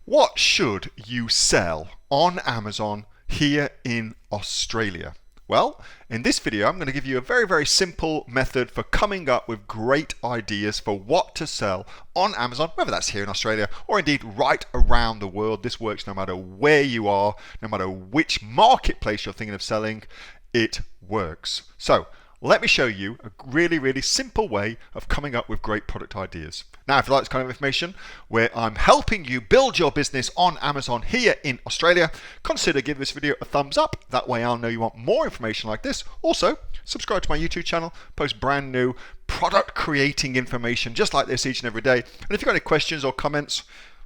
What should you sell on Amazon here in Australia? Well, in this video, I'm going to give you a very simple method for coming up with great ideas for what to sell on Amazon, whether that's here in Australia or indeed right around the world. This works no matter where you are, no matter which marketplace you're thinking of selling, it works. So let me show you a really simple way of coming up with great product ideas. Now, if you like this kind of information where I'm helping you build your business on Amazon here in Australia, consider giving this video a thumbs up. That way I'll know you want more information like this. Also, subscribe to my YouTube channel, post brand new product creating information just like this each and every day. And if you've got any questions or comments,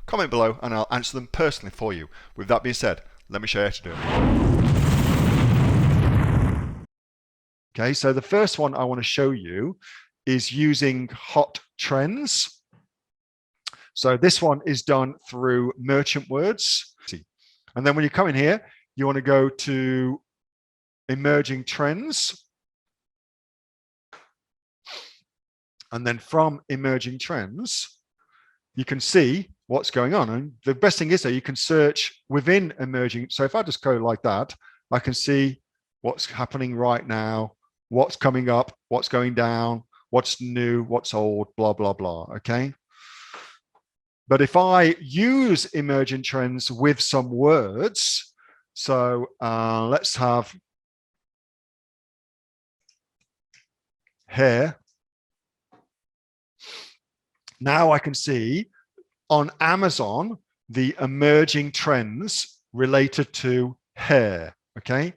comment below and I'll answer them personally for you. With that being said, let me show you how to do it. Okay, so the first one I want to show you is using hot trends. So this one is done through merchant words. And then when you come in here, you want to go to emerging trends. And then from emerging trends, you can see what's going on. And the best thing is that you can search within emerging. So if I just go like that, I can see what's happening right now, what's coming up, what's going down, what's new, what's old, blah, blah, blah, okay? But if I use emerging trends with some words, so let's have hair. Now I can see on Amazon, the emerging trends related to hair, okay?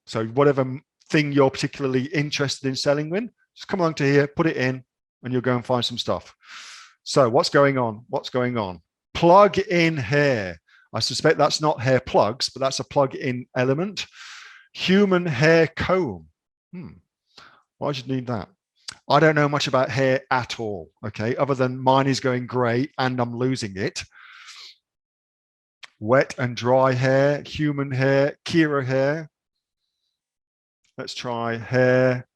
So whatever thing you're particularly interested in selling in, just come along to here, put it in, and you'll go and find some stuff. So what's going on? What's going on? Plug in hair. I suspect that's not hair plugs, but that's a plug-in element. Human hair comb. Why should you need that? I don't know much about hair at all, okay, other than mine is going grey and I'm losing it. Wet and dry hair, human hair, Kira hair. Let's try hair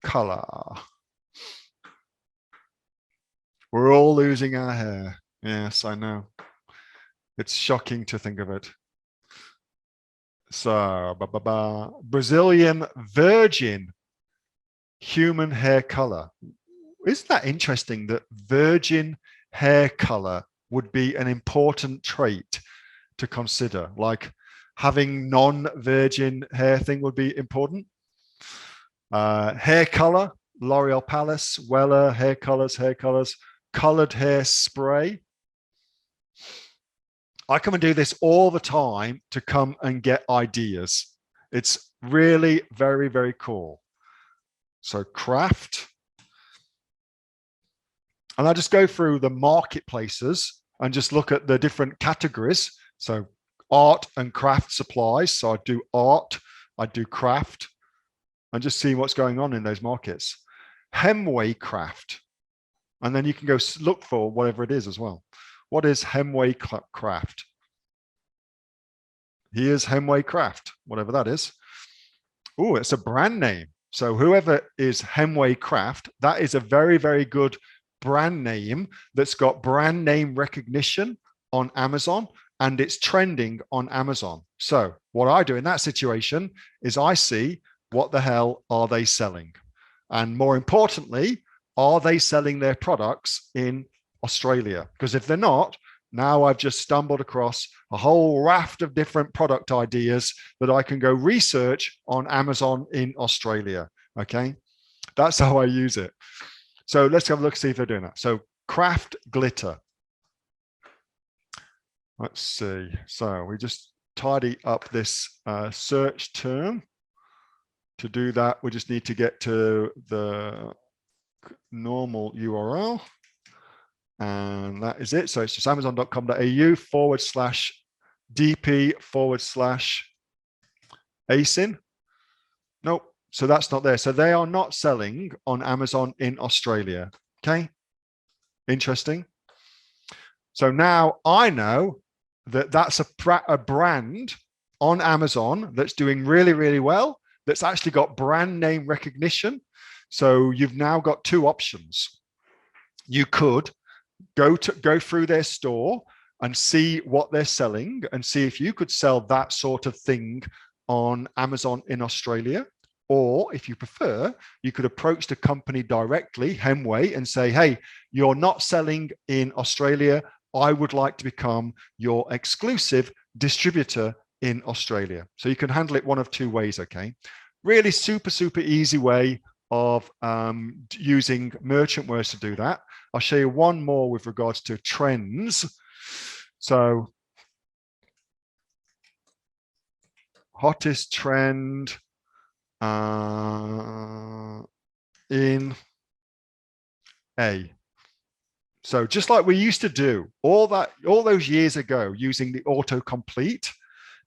color. We're all losing our hair. Yes, I know. It's shocking to think of it. So, Brazilian virgin human hair color. Isn't that interesting that virgin hair color would be an important trait to consider? Like having non-virgin hair thing would be important. Hair color, L'Oreal Paris, Weller, hair colors, colored hair spray. I come and do this all the time to come and get ideas. It's really very cool. So craft. And I just go through the marketplaces and just look at the different categories. So art and craft supplies. So I do art, I do craft, and just see what's going on in those markets. Hemway craft. And then you can go look for whatever it is as well. What is Hemway craft? Here's Hemway craft, whatever that is. Oh, it's a brand name. So whoever is Hemway craft, that is a very good brand name that's got brand name recognition on Amazon and it's trending on Amazon. So what I do in that situation is I see what the hell are they selling? And more importantly, are they selling their products in Australia? Because if they're not, now I've just stumbled across a whole raft of different product ideas that I can go research on Amazon in Australia. Okay, that's how I use it. So let's have a look, see if they're doing that. So craft glitter. Let's see. So we just tidy up this search term. To do that, we just need to get to the normal URL. And that is it. So it's just amazon.com.au/dp/asin. Nope. So that's not there. So they are not selling on Amazon in Australia. Okay. Interesting. So now I know that that's a brand on Amazon that's doing really well, that's actually got brand name recognition. So you've now got two options. You could go through their store and see what they're selling and see if you could sell that sort of thing on Amazon in Australia. Or if you prefer, you could approach the company directly, Hemway, and say, hey, you're not selling in Australia. I would like to become your exclusive distributor in Australia. So you can handle it one of two ways, okay? Really super, super easy way of using merchant words to do that. I'll show you one more with regards to trends. So hottest trend in A. So just like we used to do all those years ago, using the autocomplete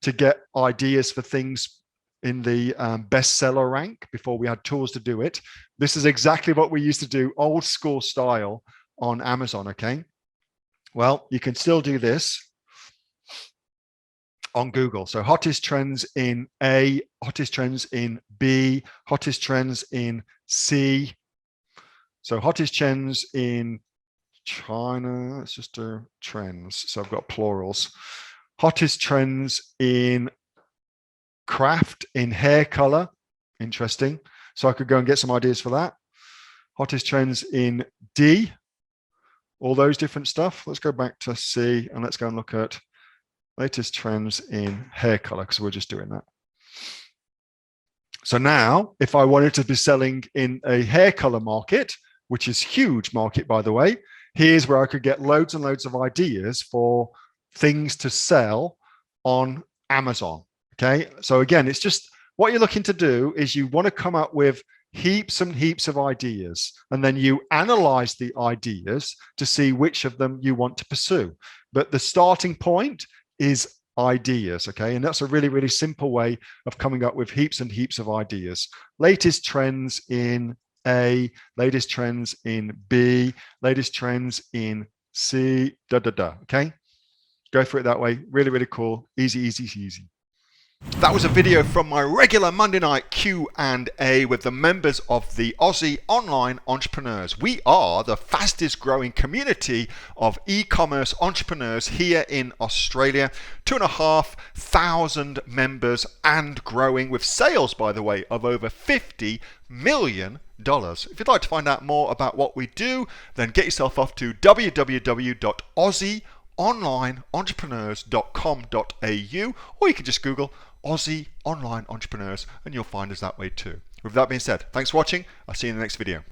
to get ideas for things in the bestseller rank before we had tools to do it. This is exactly what we used to do, old school style on Amazon, okay? Well, you can still do this on Google. So hottest trends in A, hottest trends in B, hottest trends in C. So hottest trends in China, let's just do trends. So I've got plurals. Hottest trends in craft, in hair color. Interesting. So I could go and get some ideas for that. Hottest trends in D, all those different stuff. Let's go back to C and let's go and look at latest trends in hair color, because we're just doing that. So now, if I wanted to be selling in a hair color market, which is huge market, by the way, here's where I could get loads and loads of ideas for things to sell on Amazon. Okay. So again, it's just what you're looking to do is you want to come up with heaps and heaps of ideas, and then you analyze the ideas to see which of them you want to pursue. But the starting point is ideas, okay? And that's a really, really simple way of coming up with heaps and heaps of ideas. Latest trends in A, latest trends in B, latest trends in C, okay? Go for it that way. Really, really cool. Easy, easy, easy. That was a video from my regular Monday night Q&A with the members of the Aussie Online Entrepreneurs. We are the fastest growing community of e-commerce entrepreneurs here in Australia. 2,500 members and growing, with sales, by the way, of over $50 million. If you'd like to find out more about what we do, then get yourself off to www.aussieonlineentrepreneurs.com.au, or you can just Google Aussie Online Entrepreneurs and you'll find us that way too. With that being said, thanks for watching. I'll see you in the next video.